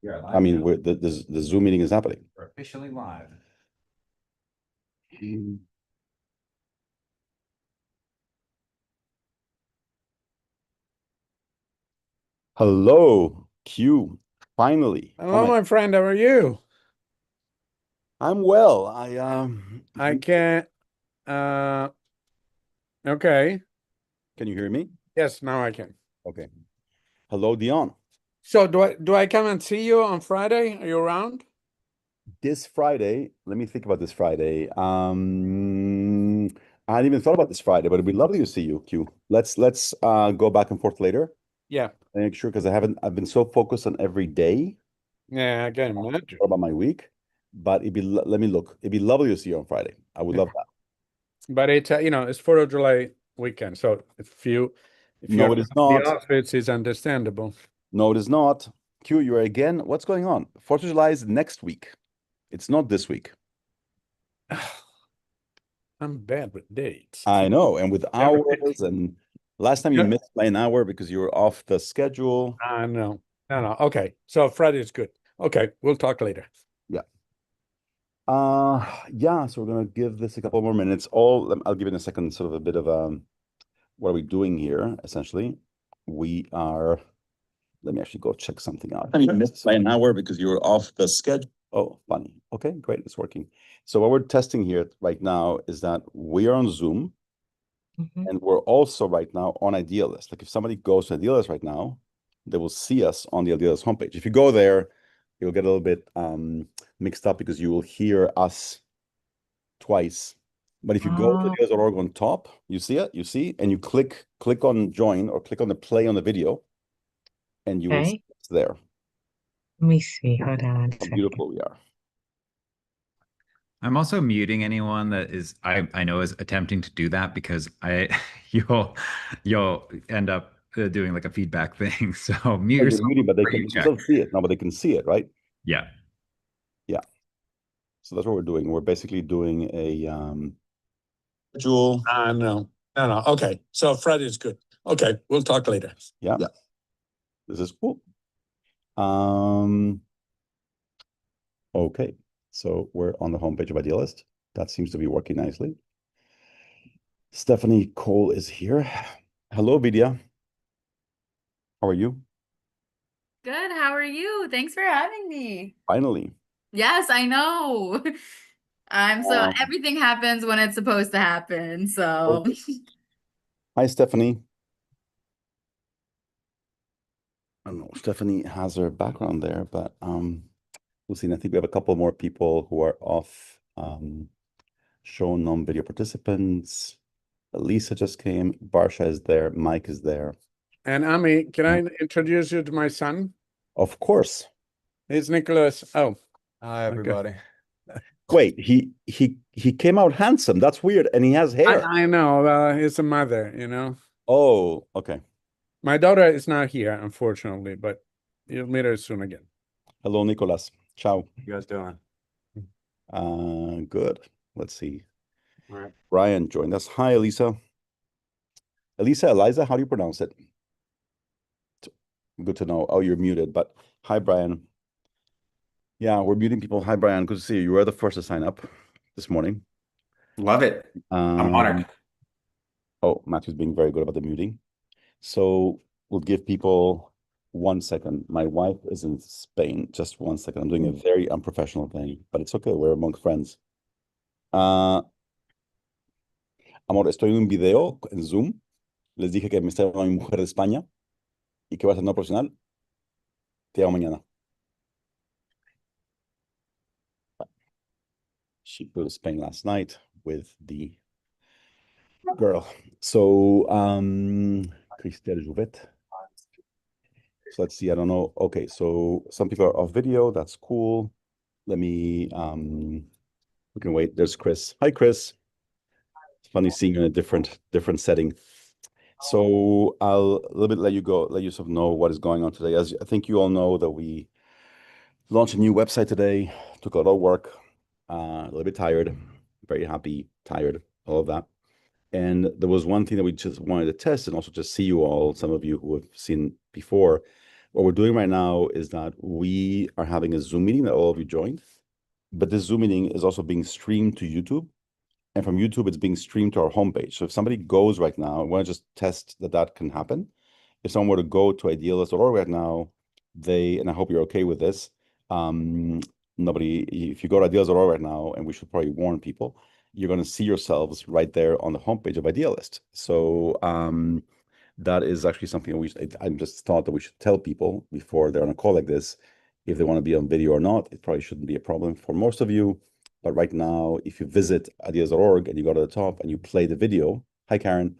Yeah, I mean, the Zoom meeting is happening. we're officially live. Hello, Q. Finally. Oh Hello, my friend. How are you? I'm well. I can't. Okay. Can you hear me? Yes, now I can. Okay. Hello, Dion. So do I come and see you on Friday? Are you around? This Friday, let me think about this Friday. I hadn't even thought about this Friday, but it'd be lovely to see you, Q. Let's go back and forth later. Yeah. Make sure because I've been so focused on every day Yeah, I can imagine. about my week. But let me look. It'd be lovely to see you on Friday. I would love that. But it's it's 4th of July weekend, so if you No, have it is the not. outfits, it's understandable. No, it is not. Q, you're again. What's going on? 4th of July is next week. It's not this week. I'm bad with dates. I know. And with Never- hours, and last time you Yeah. missed by an hour because you were off the schedule. I know. No. Okay. So Friday is good. Okay, we'll talk later. Yeah. Yeah, so we're gonna give this a couple more minutes. I'll give it in a second, sort of a bit of what are we doing here, essentially? We are, let me actually go check something out. I mean, you missed by an hour because you were off the schedule. Oh, funny. Okay, great, it's working. So what we're testing here right now is that we are on Zoom and we're also right now on Idealist. Like if somebody goes to Idealist right now, they will see us on the Idealist homepage. If you go there, you'll get a little bit mixed up because you will hear us twice. But if you go to Idealist.org on top, you see it, and you click on join or click on the play on the video, and you will see it's there. Let me see. Hold on one How second. beautiful we are. I'm also muting anyone that is I know is attempting to do that because you'll end up doing like a feedback thing. So mute You're yourself. muting, but they before can you still check. see it. No, but they can see it, right? Yeah. Yeah. So that's what we're doing. We're basically doing a schedule. No. Okay. So Friday is good. Okay, we'll talk later. Yeah. Yeah. This is cool. Okay. So we're on the homepage of Idealist. That seems to be working nicely. Stephanie Cole is here. Hello, Vidya. How are you? Good. How are you? Thanks for having me. Finally. Yes, I know. So Um, everything happens when it's supposed to happen. So Hi, Stephanie. I don't know. Stephanie has her background there, but we'll see. And I think we have a couple more people who are off show non-video participants. Lisa just came. Barsha is there. Mike is there. And Ami, can I introduce you to my son? Of course. It's Nicholas. Oh, Hi, everybody. Wait, he came out handsome. That's weird. And he has hair. I know. He's a mother, you know. Oh, okay. My daughter is not here, unfortunately, but you'll meet her soon again. Hello, Nicolas. Ciao. You guys doing? Good. Let's see. All right. Brian joined us. Hi, Elisa. Eliza, how do you pronounce it? Good to know. Oh, you're muted, but hi, Brian. Yeah, we're muting people. Hi, Brian. Good to see you. You were the first to sign up this morning. Love it. I'm honored. Oh, Matthew's being very good about the muting. So we'll give people 1 second. My wife is in Spain. Just 1 second. I'm doing a very unprofessional thing, but it's okay. We're among friends. Amor, estoy en un video en Zoom. Les dije que me está llamando mi mujer de España y que va a ser no profesional. Te llamo mañana. She flew to Spain last night with the girl. So, Christelle Jouvet. So let's see. I don't know. Okay, so some people are off video. That's cool. Let me, we can wait. There's Chris. Hi, Chris. It's funny seeing you in a different setting. So I'll a little bit let you sort of know what is going on today. As I think you all know that we launched a new website today. Took a lot of work. A little bit tired. Very happy, tired, all of that. And there was one thing that we just wanted to test and also just see you all, some of you who have seen before, what we're doing right now is that we are having a Zoom meeting that all of you joined, but this Zoom meeting is also being streamed to YouTube. And from YouTube, it's being streamed to our homepage. So if somebody goes right now, I want to just test that that can happen. If someone were to go to idealist.org right now, and I hope you're okay with this, if you go to idealist.org right now, and we should probably warn people, you're going to see yourselves right there on the homepage of Idealist. So that is actually something I just thought that we should tell people before they're on a call like this, if they want to be on video or not. It probably shouldn't be a problem for most of you. But right now, if you visit ideas.org and you go to the top and you play the video, hi, Karen,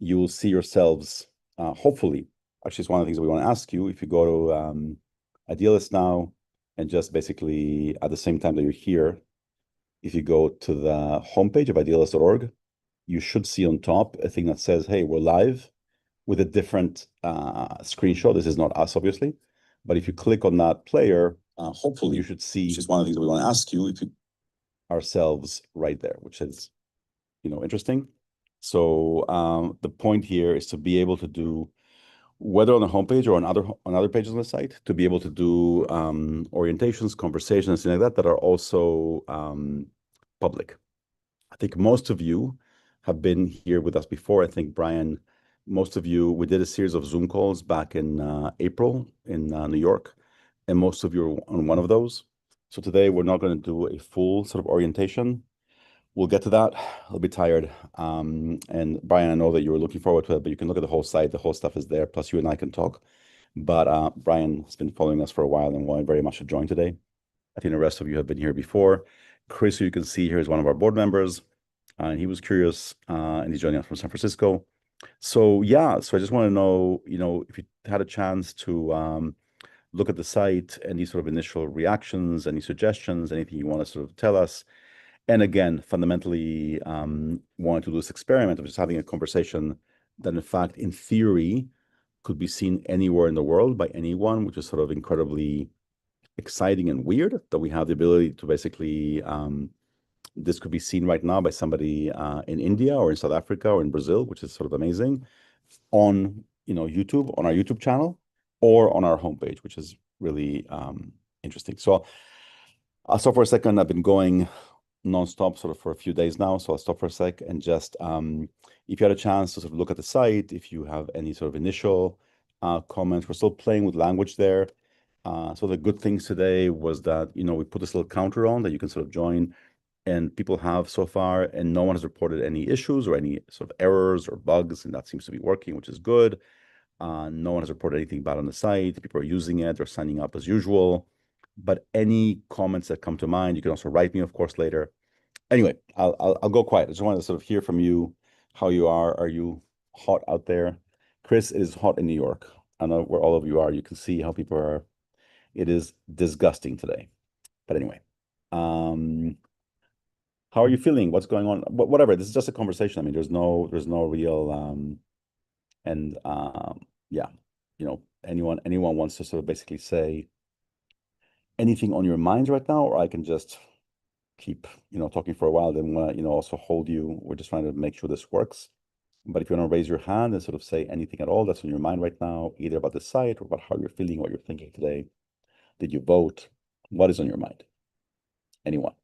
you will see yourselves, hopefully. Actually, it's one of the things that we want to ask you. If you go to Idealist now and just basically at the same time that you're here, if you go to the homepage of idealist.org, you should see on top a thing that says, hey, we're live, with a different screenshot. This is not us, obviously. But if you click on that player, hopefully you should see, which is one of the things that we want to ask you, ourselves right there, which is, interesting. So the point here is to be able to do, whether on the homepage or on other pages on the site, to be able to do orientations, conversations, things like that are also public. I think most of you have been here with us before. I think, Brian, most of you, we did a series of Zoom calls back in April in New York, and most of you are on one of those. So today we're not going to do a full sort of orientation. We'll get to that. I'll be tired. And Brian, I know that you were looking forward to it, but you can look at the whole site. The whole stuff is there. Plus you and I can talk. But Brian has been following us for a while and wanted very much to join today. I think the rest of you have been here before. Chris, who you can see here, is one of our board members. And he was curious, and he's joining us from San Francisco. So yeah, so I just want to know, if you had a chance to look at the site, any sort of initial reactions, any suggestions, anything you want to sort of tell us. And again, fundamentally, wanted to do this experiment of just having a conversation that, in fact, in theory, could be seen anywhere in the world by anyone, which is sort of incredibly exciting and weird that we have the ability to basically, this could be seen right now by somebody in India or in South Africa or in Brazil, which is sort of amazing, on YouTube, on our YouTube channel, or on our homepage, which is really interesting. So I'll stop for a second. I've been going nonstop sort of for a few days now, so I'll stop for a sec and just if you had a chance to sort of look at the site, if you have any sort of initial comments. We're still playing with language there. So the good things today was that we put this little counter on that you can sort of join, and people have so far, and no one has reported any issues or any sort of errors or bugs, and that seems to be working, which is good. No one has reported anything bad on the site. People are using it. They're signing up as usual. But any comments that come to mind, you can also write me, of course, later. Anyway, I'll go quiet. I just wanted to sort of hear from you how you are. Are you hot out there? Chris, it is hot in New York. I know where all of you are. You can see how people are. It is disgusting today. But anyway, how are you feeling? What's going on? Whatever. This is just a conversation. I mean, there's no real yeah, anyone wants to sort of basically say anything on your mind right now, or I can just keep talking for a while. Then want to also hold you. We're just trying to make sure this works. But if you want to raise your hand and sort of say anything at all that's on your mind right now, either about the site or about how you're feeling, what you're thinking today, did you vote? What is on your mind? Anyone?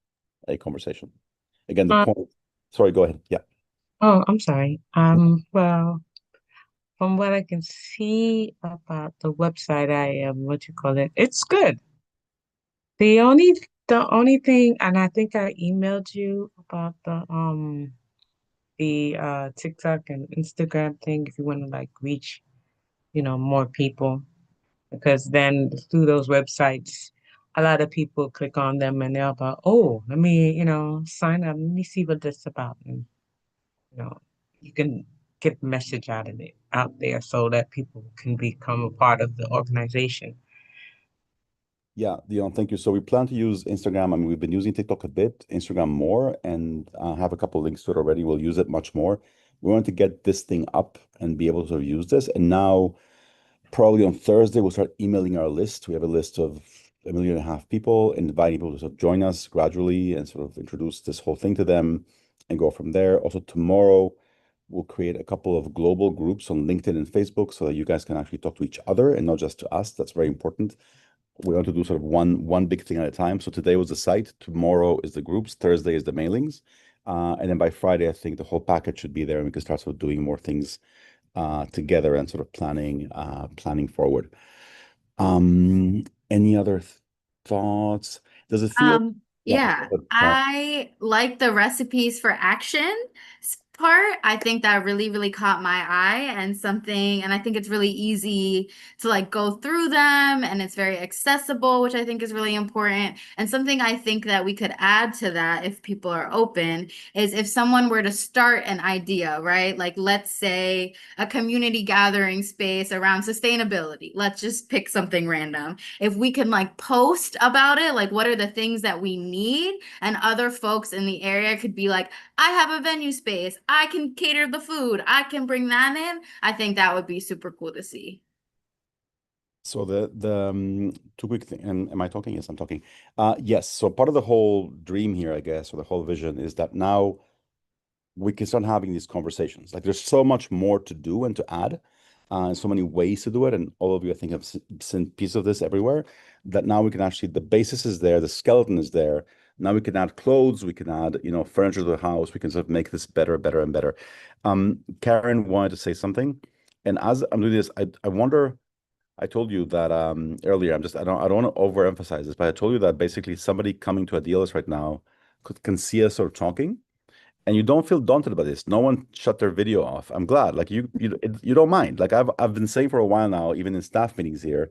A conversation. Again, the point. Sorry, go ahead. Yeah. Oh, I'm sorry. Well, from what I can see about the website, it's good. The only thing, and I think I emailed you about the TikTok and Instagram thing, if you want to like reach, more people, because then through those websites, a lot of people click on them and they're about, oh, let me, sign up, let me see what that's about. And you can get the message out there so that people can become a part of the organization. Yeah, Dion, thank you. So we plan to use Instagram. I mean, we've been using TikTok a bit, Instagram more, and have a couple of links to it already. We'll use it much more. We want to get this thing up and be able to sort of use this. And now, probably on Thursday, we'll start emailing our list. We have a list of 1.5 million people, inviting people to sort of join us gradually and sort of introduce this whole thing to them and go from there. Also tomorrow, we'll create a couple of global groups on LinkedIn and Facebook so that you guys can actually talk to each other and not just to us. That's very important. We want to do sort of one big thing at a time. So today was the site, tomorrow is the groups, Thursday is the mailings. And then by Friday, I think the whole package should be there and we can start sort of doing more things together and sort of planning forward. Any other thoughts? Does it feel? Yeah, I like the recipes for action part. I think that really caught my eye and I think it's really easy to like go through them and it's very accessible, which I think is really important. And something I think that we could add to that if people are open is if someone were to start an idea, right? Like let's say a community gathering space around sustainability. Let's just pick something random. If we can like post about it, like what are the things that we need, and other folks in the area could be like, I have a venue space, I can cater the food, I can bring that in. I think that would be super cool to see. So the two quick thing, and am I talking? Yes, I'm talking. Yes. So part of the whole dream here, I guess, or the whole vision is that now we can start having these conversations. Like there's so much more to do and to add, and so many ways to do it. And all of you, I think, have seen pieces of this everywhere. That now we can actually, the basis is there, the skeleton is there. Now we can add clothes, we can add, furniture to the house. We can sort of make this better, better, and better. Karen wanted to say something, and as I'm doing this, I wonder. I told you that earlier. I don't want to overemphasize this, but I told you that basically somebody coming to Idealist right now can see us sort of talking, and you don't feel daunted about this. No one shut their video off. I'm glad. Like you don't mind. Like I've been saying for a while now, even in staff meetings here,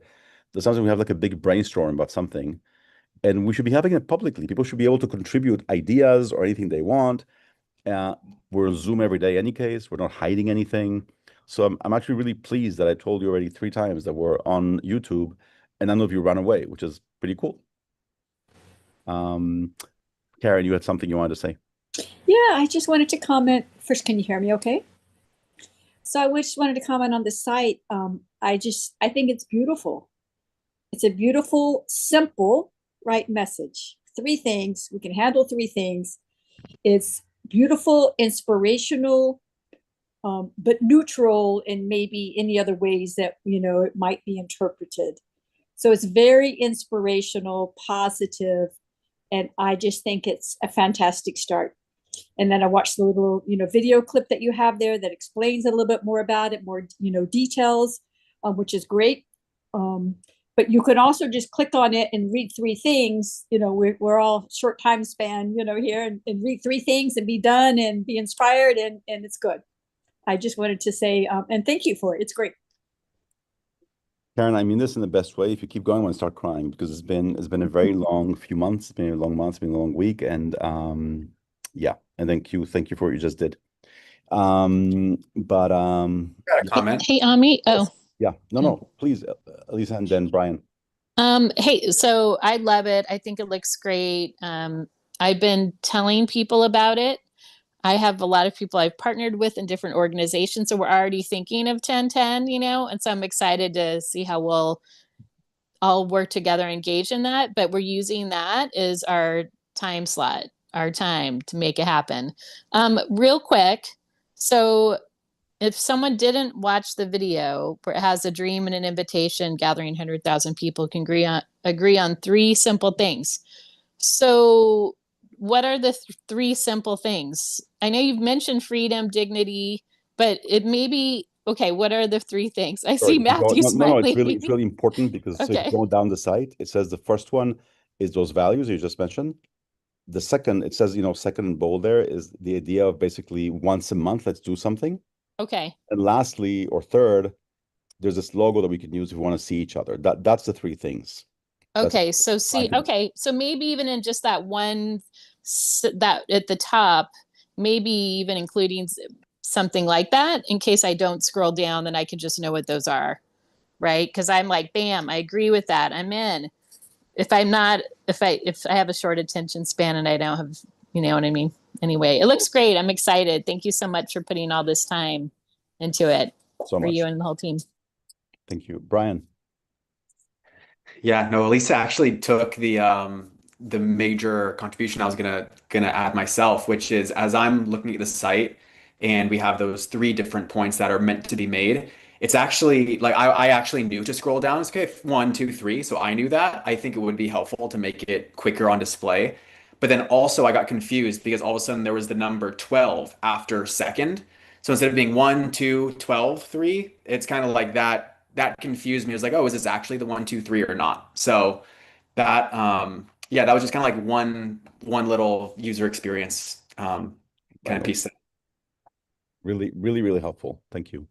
that sometimes we have like a big brainstorm about something, and we should be having it publicly. People should be able to contribute ideas or anything they want. We're on Zoom every day, any case. We're not hiding anything. So I'm actually really pleased that I told you already 3 times that we're on YouTube, and none of you ran away, which is pretty cool. Karen, you had something you wanted to say. Yeah, I just wanted to comment. First, can you hear me okay? So I just wanted to comment on the site. I think it's beautiful. It's a beautiful, simple, right message. 3 things. We can handle 3 things. It's beautiful, inspirational, but neutral in maybe any other ways that, it might be interpreted. So it's very inspirational, positive, and I just think it's a fantastic start. And then I watched the little, video clip that you have there that explains a little bit more about it, more, details, which is great. But you can also just click on it and read 3 things. We're all short time span, here, and read 3 things and be done and be inspired, and it's good. I just wanted to say, and thank you for it. It's great. Karen, I mean this in the best way. If you keep going, I'm going to start crying because it's been a very long few months. It's been a long month. It's been a long week, and yeah. And thank you for what you just did. Got a comment. Hey, Ami. Oh, yeah. No, please, Elisa, and then Brian. Hey, so I love it. I think it looks great. I've been telling people about it. I have a lot of people I've partnered with in different organizations, so we're already thinking of 1010, and so I'm excited to see how we'll all work together, engage in that. But we're using that as our time slot, our time to make it happen. Real quick, so if someone didn't watch the video where it has a dream and an invitation, gathering 100,000 people can agree on 3 simple things. So what are the 3 simple things? I know you've mentioned freedom, dignity, but it may be, okay, what are the 3 things? I see Matthew smiling. No, it's really important because Okay. so if you go down the site, it says the first one is those values you just mentioned. The second, it says, second in bold there is the idea of basically once a month, let's do something. Okay. And lastly, or third, there's this logo that we can use if we want to see each other. That's the 3 things. Okay. So so maybe even in just that one, that at the top, maybe even including something like that in case I don't scroll down, then I can just know what those are. Right. Because I'm like, bam, I agree with that. I'm in. If I have a short attention span and I don't have, you know what I mean? Anyway, it looks great. I'm excited. Thank you so much for putting all this time into it for you and the whole team. Thank you. Brian. Yeah, no, Elisa actually took the major contribution I was gonna add myself, which is as I'm looking at the site, and we have those 3 different points that are meant to be made. It's actually like I actually knew to scroll down. It's okay, 1, 2, 3. So I knew that. I think it would be helpful to make it quicker on display. But then also I got confused because all of a sudden there was the number 12 after second. So instead of being 1, 2, 12, 3, it's kind of like that. That confused me. It was like, oh, is this actually the 1, 2, 3 or not? So that yeah, that was just kind of like one little user experience kind of piece. Really, really, really helpful. Thank you.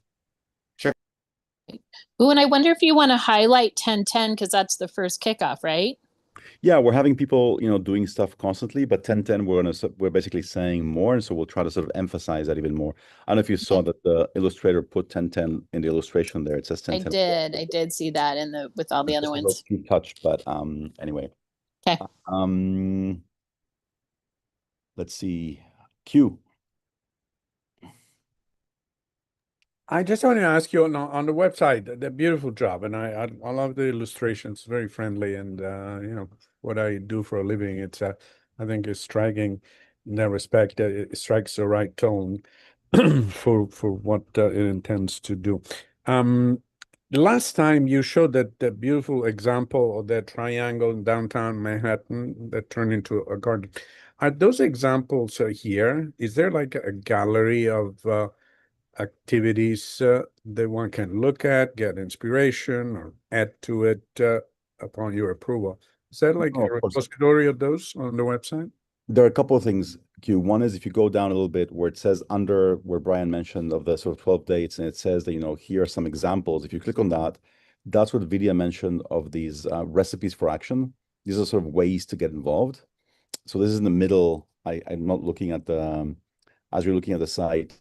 Ooh, and I wonder if you want to highlight 1010 because that's the first kickoff, right? Yeah, we're having people, doing stuff constantly, but 1010 we're basically saying more, and so we'll try to sort of emphasize that even more. I don't know if you saw that the illustrator put 1010 in the illustration there. It says 1010. I did see that in the with all the other ones. Touch, but anyway. Okay. Let's see. Q. I just want to ask you on the website, the beautiful job, and I love the illustrations, very friendly, and what I do for a living, it's I think it's striking in that respect that it strikes the right tone for what it intends to do. The last time you showed that beautiful example of that triangle in downtown Manhattan that turned into a garden. Are those examples here? Is there like a gallery of activities that one can look at, get inspiration, or add to it upon your approval? Is that like a repository of those on the website? There are a couple of things, Q. One is if you go down a little bit where it says under where Brian mentioned of the sort of 12 dates, and it says that, here are some examples. If you click on that, that's what Vidya mentioned of these recipes for action. These are sort of ways to get involved. So this is in the middle. I'm not looking at the, as you're looking at the site,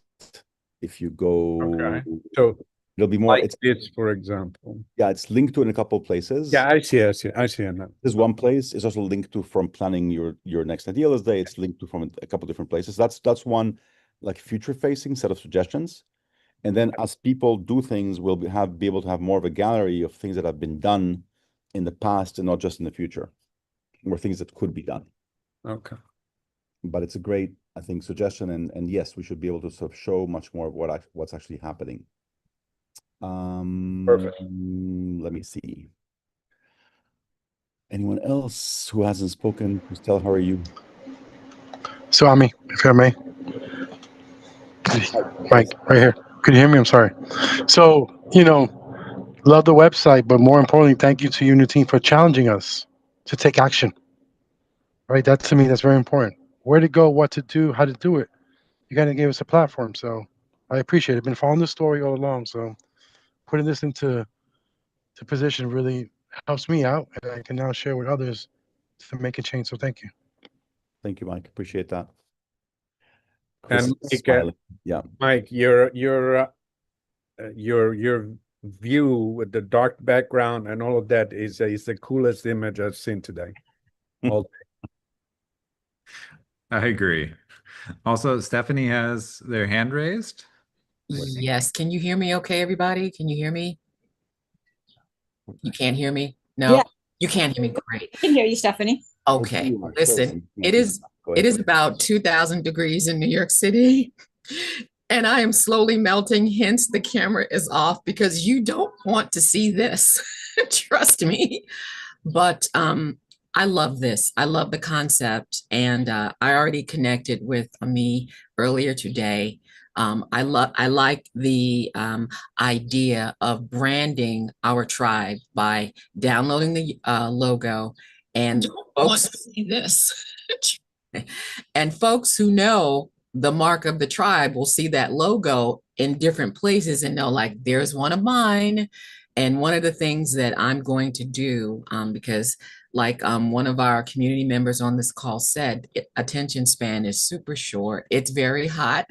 if you go, okay. So it'll be more, like it's this, for example. Yeah, it's linked to in a couple of places. Yeah, I see it. There's one place. It's also linked to from planning your next Idealist Day. It's linked to from a couple of different places. That's one like future facing set of suggestions. And then as people do things, we'll be able to have more of a gallery of things that have been done in the past and not just in the future, or things that could be done. Okay. But it's a great, I think, suggestion. And yes, we should be able to sort of show much more of what's actually happening. Perfect. Let me see. Anyone else who hasn't spoken, Christelle, how are you? So, Ami, if I may. Mike, right here. Could you hear me? I'm sorry. So, love the website, but more importantly, thank you to you and your team for challenging us to take action. Right? That to me, that's very important. Where to go, what to do, how to do it. You got to give us a platform. So I appreciate it. I've been following the story all along. So putting this into position really helps me out, and I can now share with others to make a change. So thank you. Thank you, Mike. Appreciate that. And Mike, yeah, Mike, your view with the dark background and all of that is the coolest image I've seen today. All day. I agree. Also, Stephanie has their hand raised. Yes. Can you hear me okay, everybody? Can you hear me? You can't hear me? No, Yeah. You can't hear me. Great. I can hear you, Stephanie. Okay. Listen, it is about 2,000 degrees in New York City, and I am slowly melting. Hence, the camera is off because you don't want to see this. Trust me. But I love this. I love the concept, and I already connected with Ami earlier today. I like the idea of branding our tribe by downloading the logo, and folks see this. And folks who know the mark of the tribe will see that logo in different places and know, like, there's one of mine. And one of the things that I'm going to do, because like one of our community members on this call said, attention span is super short. It's very hot.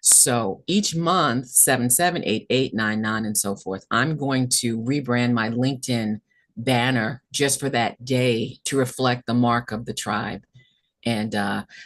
So each month, 7, 7, 8, 8, 9, 9, and so forth, I'm going to rebrand my LinkedIn banner just for that day to reflect the mark of the tribe. And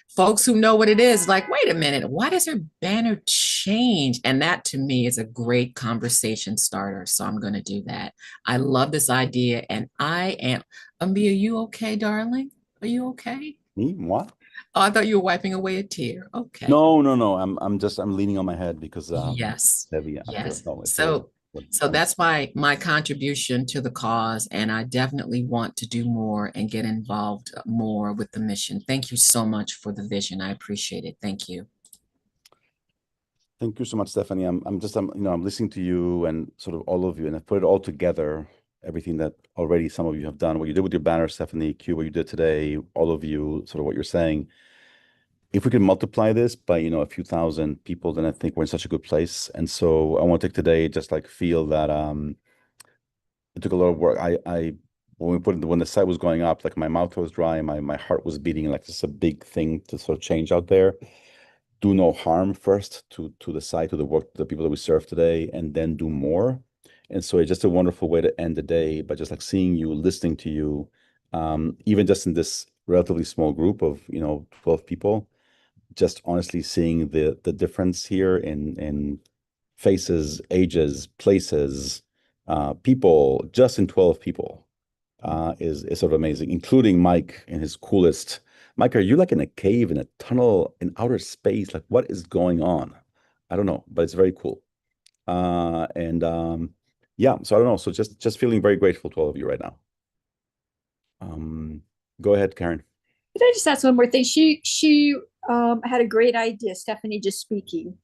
folks who know what it is, like, wait a minute, why does her banner change? And that to me is a great conversation starter. So I'm going to do that. I love this idea. And I am, Ami, are you okay, darling? Are you okay? Me? What? Oh, I thought you were wiping away a tear. Okay. No, no, no. I'm leaning on my head because Yes. it's heavy after. Yes. No, it's So what- so that's my contribution to the cause, and I definitely want to do more and get involved more with the mission. Thank you so much for the vision. I appreciate it. Thank you. Thank you so much, Stephanie. I'm listening to you and sort of all of you, and I've put it all together, everything that already some of you have done, what you did with your banner, Stephanie, Q, what you did today, all of you, sort of what you're saying. If we can multiply this by, a few thousand people, then I think we're in such a good place. And so I want to take today, just like feel that it took a lot of work. When the site was going up, like my mouth was dry, my heart was beating, like this is a big thing to sort of change out there. Do no harm first to the site, to the work, the people that we serve today, and then do more. And so it's just a wonderful way to end the day by just like seeing you, listening to you, even just in this relatively small group of 12 people, just honestly seeing the difference here in faces, ages, places, people, just in 12 people, is sort of amazing, including Mike in his coolest. Mike, are you like in a cave, in a tunnel, in outer space? Like, what is going on? I don't know, but it's very cool. Yeah, so I don't know. So just feeling very grateful to all of you right now. Go ahead, Karen. Could I just ask one more thing? She had a great idea, Stephanie, just speaking.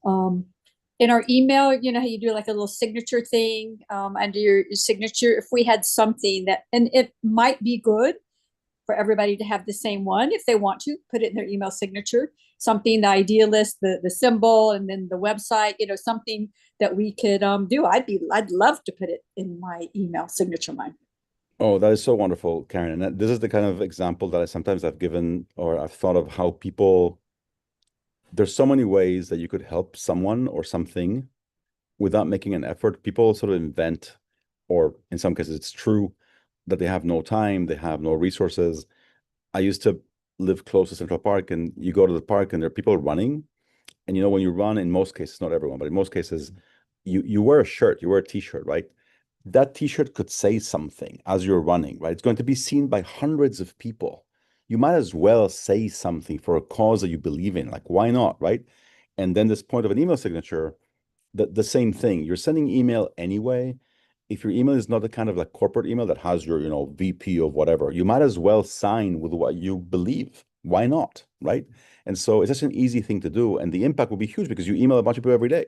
In our email, you know how you do like a little signature thing under your signature. If we had something that, and it might be good for everybody to have the same one if they want to put it in their email signature, something, the idea list, the symbol, and then the website, something that we could do. I'd love to put it in my email signature line. Oh, that is so wonderful, Karen. And this is the kind of example that I've given, or I've thought of how people, there's so many ways that you could help someone or something without making an effort. People sort of invent, or in some cases it's true, that they have no time, they have no resources. I used to live close to Central Park, and you go to the park and there are people running. And when you run, in most cases, not everyone, but in most cases, you wear a shirt, you wear a t-shirt, right? That t-shirt could say something as you're running, right? It's going to be seen by hundreds of people. You might as well say something for a cause that you believe in. Like, why not, right? And then this point of an email signature, the same thing. You're sending email anyway. If your email is not the kind of like corporate email that has your, VP of whatever, you might as well sign with what you believe. Why not, right? And so it's just an easy thing to do. And the impact will be huge because you email a bunch of people every day.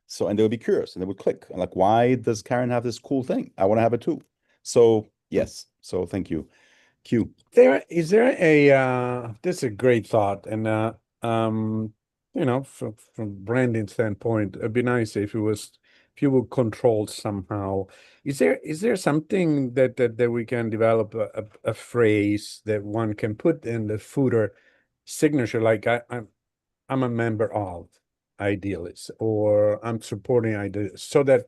So, and they would be curious and they would click. And like, why does Karen have this cool thing? I want to have it too. So yes. So thank you. Q. Is there a this is a great thought, and from branding standpoint, it'd be nice if you were controlled somehow. Is there something that we can develop a phrase that one can put in the footer signature, like I'm a member of Idealist, or I'm supporting Idealist, so that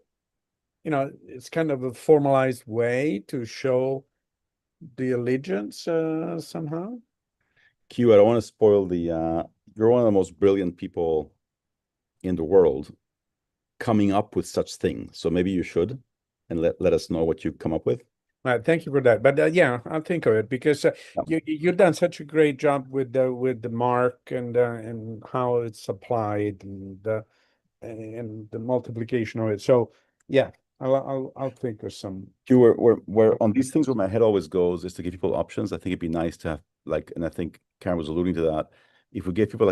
it's kind of a formalized way to show the allegiance somehow. Q, I don't want to spoil the you're one of the most brilliant people in the world coming up with such things. So maybe you should, and let us know what you come up with. Thank you for that. But yeah, I'll think of it, because you've done such a great job with the mark and how it's applied and the multiplication of it. So yeah, I'll think of some. Where on these things where my head always goes is to give people options. I think it'd be nice to have and I think Karen was alluding to that. If we give people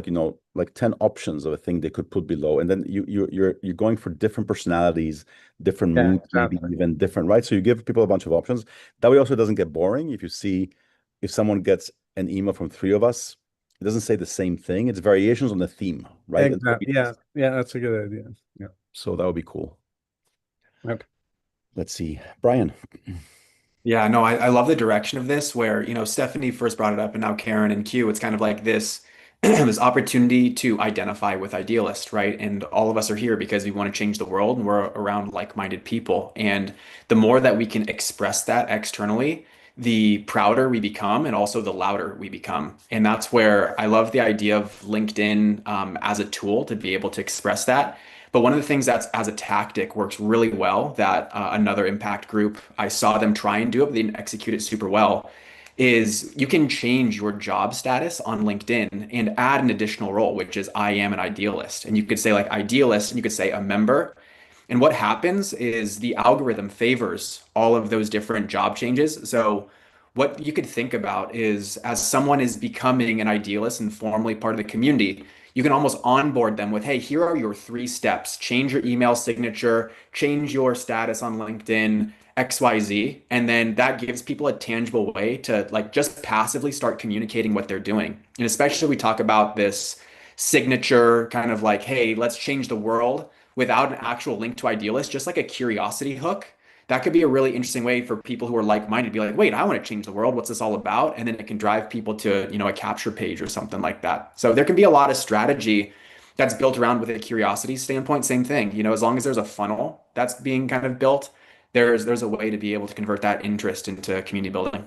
like 10 options of a thing they could put below, and then you're going for different personalities, different moods, maybe even different, right? So you give people a bunch of options. That way also it doesn't get boring. If someone gets an email from 3 of us, it doesn't say the same thing. It's variations on the theme, right? Exactly. Yeah, that's a good idea. Yeah. So that would be cool. Okay. Let's see. Brian. Yeah, no, I love the direction of this where, Stephanie first brought it up and now Karen and Q, it's kind of like this this opportunity to identify with Idealist, right? And all of us are here because we want to change the world and we're around like-minded people. And the more that we can express that externally, the prouder we become and also the louder we become. And that's where I love the idea of LinkedIn as a tool to be able to express that. But one of the things that's as a tactic works really well that another impact group, I saw them try and do it, but they didn't execute it super well, is you can change your job status on LinkedIn and add an additional role, which is I am an idealist. And you could say like idealist, and you could say a member. And what happens is the algorithm favors all of those different job changes. So what you could think about is as someone is becoming an idealist and formally part of the community, you can almost onboard them with, hey, here are your 3 steps. Change your email signature, change your status on LinkedIn, XYZ. And then that gives people a tangible way to like just passively start communicating what they're doing. And especially we talk about this signature kind of like, hey, let's change the world without an actual link to Idealist, just like a curiosity hook. That could be a really interesting way for people who are like-minded to be like, wait, I want to change the world. What's this all about? And then it can drive people to, you know, a capture page or something like that. So there can be a lot of strategy that's built around with a curiosity standpoint. Same thing, you know, as long as there's a funnel that's being kind of built, there's a way to be able to convert that interest into community building.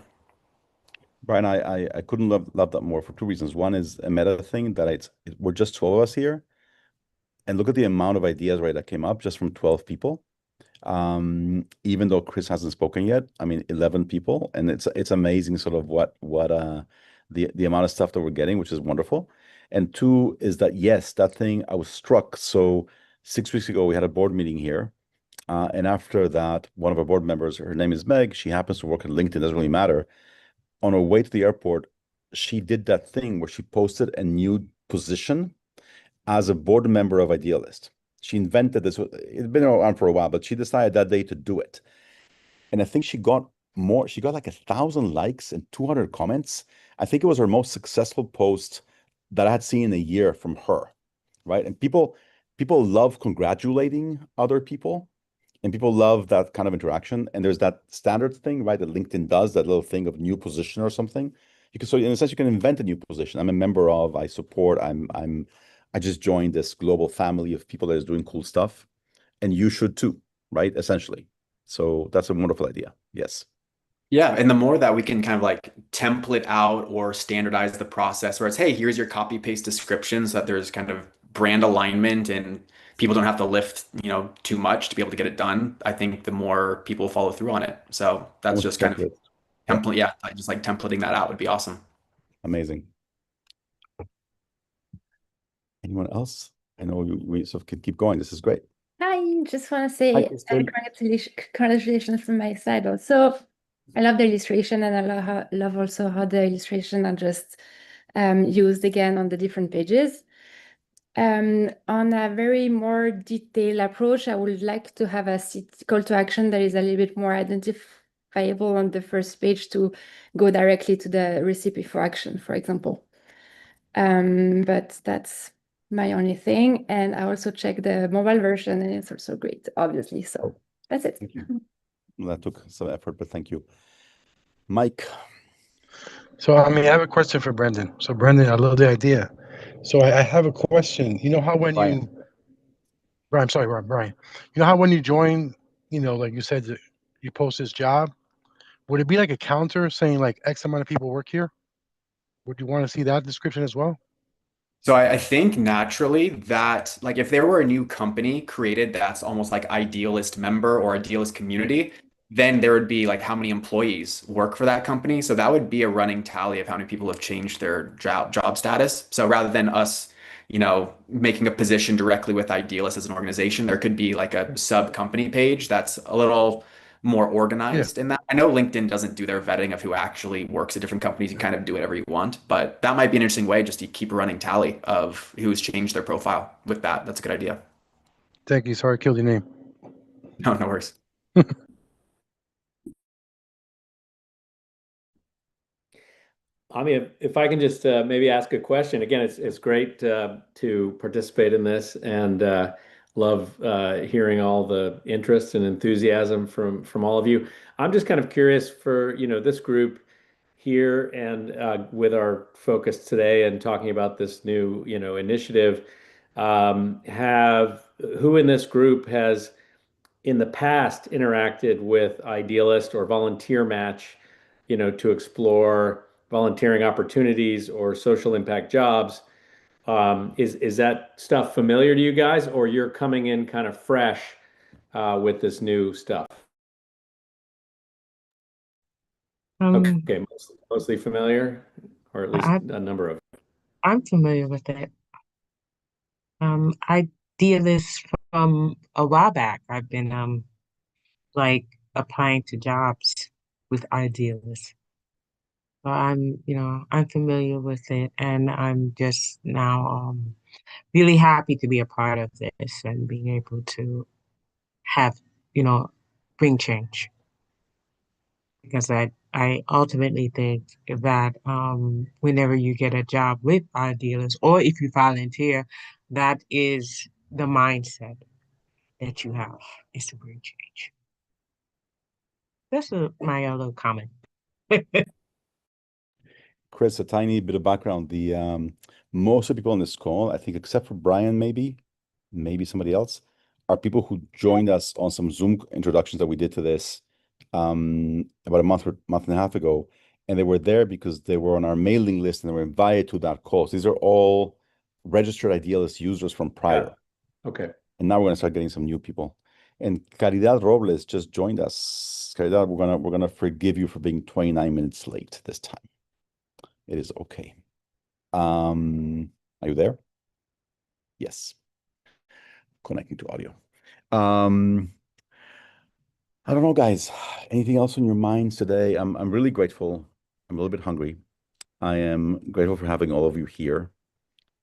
Brian, I couldn't love that more for 2 reasons. One is a meta thing that we're just 12 of us here. And look at the amount of ideas, right, that came up just from 12 people. Even though Chris hasn't spoken yet, I mean, 11 people, and it's amazing sort of what the amount of stuff that we're getting, which is wonderful. And 2 is that, yes, that thing, I was struck. So 6 weeks ago, we had a board meeting here. And after that, one of our board members, her name is Meg, she happens to work at LinkedIn, doesn't really matter. On her way to the airport, she did that thing where she posted a new position as a board member of Idealist. She invented this. It's been around for a while, but she decided that day to do it. And I think she got like 1,000 likes and 200 comments. I think it was her most successful post that I had seen in a year from her, right? And people love congratulating other people, and people love that kind of interaction. And there's that standard thing, right, that LinkedIn does, that little thing of new position or something. So in a sense, you can invent a new position. I'm a member of, I support, I just joined this global family of people that is doing cool stuff, and you should too, right? Essentially. So that's a wonderful idea. Yes. Yeah, and the more that we can kind of like template out or standardize the process where it's, hey, here's your copy paste description so that there's kind of brand alignment and people don't have to lift, you know, too much to be able to get it done. I think the more people follow through on it. So that's just kind of template. Yeah, just like templating that out would be awesome. Amazing. Anyone else? I know we sort of can keep going. This is great. I just want to say Hi, congratulations from my side also. I love the illustration, and I love also how the illustration are just used again on the different pages. On a very more detailed approach, I would like to have a call to action that is a little bit more identifiable on the first page to go directly to the recipe for action, for example. But that's my only thing. And I also checked the mobile version, and it's also great, obviously. So that's it. Thank you. That took some effort, but thank you. Mike. So, I mean, I have a question for Brendan. So, Brendan, I love the idea. So, I have a question. You know how when Brian. Brian, sorry, Brian. You know how when you join, you know, like you said, you post this job, would it be like a counter saying like X amount of people work here? Would you want to see that description as well? So I think naturally that like if there were a new company created that's almost like Idealist member or Idealist community, then there would be like how many employees work for that company. So that would be a running tally of how many people have changed their job status. So rather than us, you know, making a position directly with Idealist as an organization, there could be like a sub company page that's a little more organized in that. I know LinkedIn doesn't do their vetting of who actually works at different companies. You kind of do whatever you want, but that might be an interesting way just to keep a running tally of who's changed their profile with that. That's a good idea. Thank you. Sorry, I killed your name. No, no worries. I mean, if I can just maybe ask a question. Again, it's great to participate in this, and love hearing all the interest and enthusiasm from all of you. I'm just kind of curious for, you know, this group here and with our focus today and talking about this new, you know, initiative, who in this group has in the past interacted with Idealist or Volunteer Match, you know, to explore volunteering opportunities or social impact jobs? Is that stuff familiar to you guys, or you're coming in kind of fresh with this new stuff? Me, Okay, mostly familiar, or at least I, a number of. I'm familiar with it. Idealist from a while back. I've been like applying to jobs with Idealist. So I'm familiar with it, and I'm just now really happy to be a part of this and being able to have, you know, bring change. Because I ultimately think that whenever you get a job with Idealist or if you volunteer, that is the mindset that you have is to bring change. That's my other comment. Chris, a tiny bit of background. The most of the people on this call, I think, except for Brian, maybe somebody else, are people who joined us on some Zoom introductions that we did to this about a month and a half ago, and they were there because they were on our mailing list and they were invited to that call. So these are all registered Idealist users from prior. Yeah. Okay. And now we're gonna start getting some new people. And Caridad Robles just joined us. Caridad, we're gonna forgive you for being 29 minutes late this time. It is okay. Are you there? Yes. Connecting to audio. I don't know, guys. Anything else on your minds today? I'm really grateful. I'm a little bit hungry. I am grateful for having all of you here.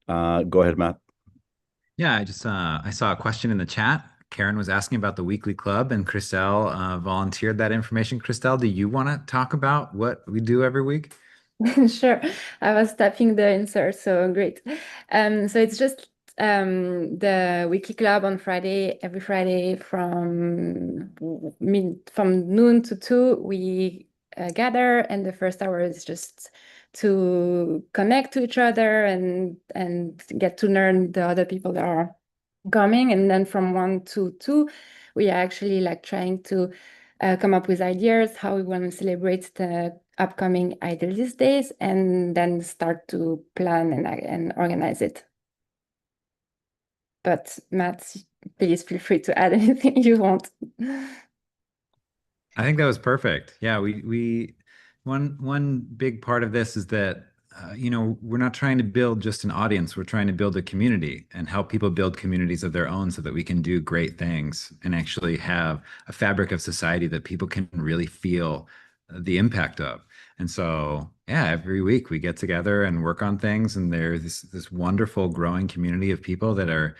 Go ahead, Matt. Yeah, I saw a question in the chat. Karen was asking about the weekly club, and Christelle volunteered that information. Christelle, do you want to talk about what we do every week? Sure. I was tapping the insert, so great. So it's just the weekly club on Friday, every Friday from noon to 2, we gather, and the first hour is just to connect to each other and get to learn the other people that are coming. And then from 1 to 2, we are actually like trying to come up with ideas how we want to celebrate the upcoming Idealist Days, and then start to plan and organize it. But Matt, please feel free to add anything you want. I think that was perfect. Yeah, we one big part of this is that we're not trying to build just an audience. We're trying to build a community and help people build communities of their own so that we can do great things and actually have a fabric of society that people can really feel the impact of. And so, yeah, every week we get together and work on things, and there's this wonderful growing community of people that are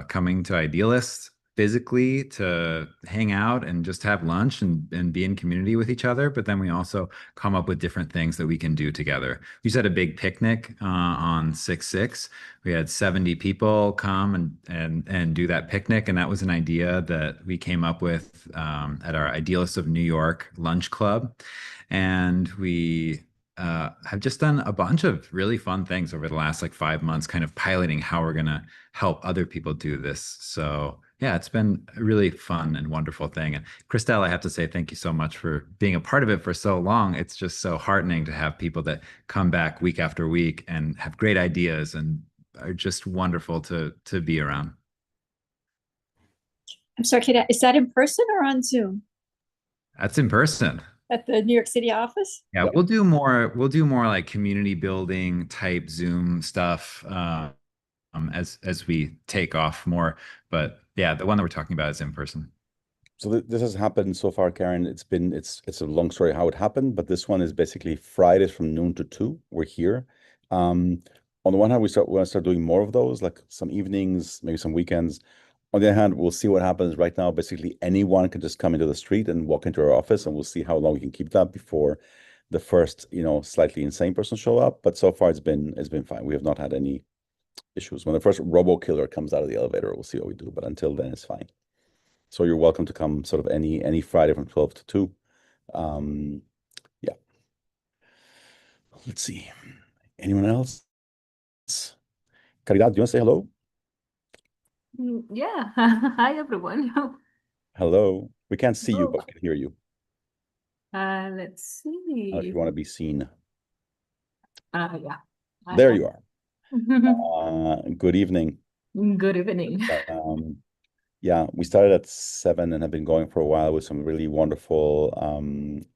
coming to Idealist physically to hang out and just have lunch and be in community with each other. But then we also come up with different things that we can do together. We just had a big picnic on 6/6. We had 70 people come and do that picnic. And that was an idea that we came up with at our Idealists of New York lunch club. And we have just done a bunch of really fun things over the last 5 months, kind of piloting how we're going to help other people do this. So yeah, it's been a really fun and wonderful thing. And Christelle, I have to say thank you so much for being a part of it for so long. It's just so heartening to have people that come back week after week and have great ideas and are just wonderful to be around. I'm sorry, is that in person or on Zoom? That's in person. At the New York City office? Yeah, we'll do more like community building type Zoom stuff as we take off more. But yeah, the one that we're talking about is in person. So this has happened so far, Karen. It's a long story how it happened, but this one is basically Fridays from noon to 2. We're here. On the one hand, we want to start doing more of those, like some evenings, maybe some weekends. On the other hand, we'll see what happens. Right now, basically anyone can just come into the street and walk into our office, and we'll see how long we can keep that before the first, slightly insane person show up. But so far, it's been fine. We have not had any issues. When the first robo killer comes out of the elevator, we'll see what we do. But until then, it's fine. So you're welcome to come sort of any Friday from 12 to 2. Yeah. Let's see. Anyone else? Caridad, do you want to say hello? Yeah. Hi, everyone. Hello. We can't see you, but we can hear you. Let's If you see. want to be seen. Yeah. There you are. Good evening. Good evening. yeah, we started at 7 and have been going for a while with some really wonderful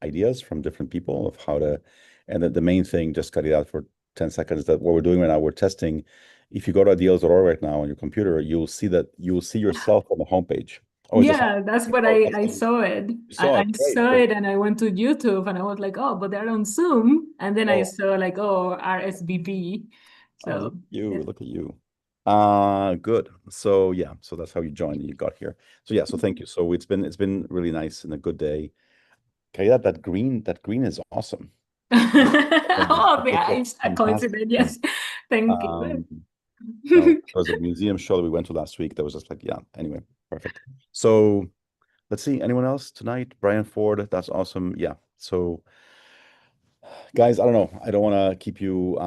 ideas from different people of how to, and the main thing, just cut it out for 10 seconds, that what we're doing right now, we're testing. If you go to Ideals.org right now on your computer, you'll see yourself on the homepage. Oh, is this- Yeah, that's what I saw it. saw I it, great, saw great. it and I went to YouTube and I was like, oh, but they're on Zoom. And then I Oh. saw like, oh, RSVP. Oh, So look at you, yeah. look at you. Good. So yeah, so that's how you joined and you got here. So yeah, so thank you. So it's been really nice and a good day. Okay, that green is awesome. Oh, yeah, it's a Fantastic. coincidence. Yes. Thank you. No, there was a museum show that we went to last week that was just like, yeah, anyway, perfect. So let's see, anyone else tonight? Brian Ford, that's awesome. Yeah. So guys, I don't know. I don't want to keep you.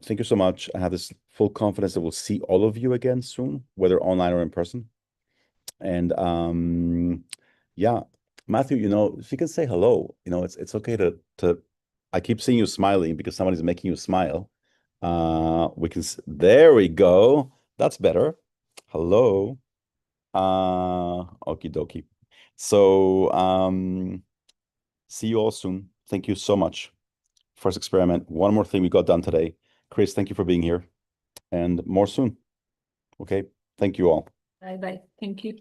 Thank you so much. I have this full confidence that we'll see all of you again soon, whether online or in person. And yeah, Matthew, if you can say hello, it's okay to I keep seeing you smiling because somebody's making you smile. There we go. That's better. Hello. Okie dokie. So see you all soon. Thank you so much. First experiment. One more thing we got done today. Chris, thank you for being here, and more soon. Okay. Thank you all. Bye bye. Thank you.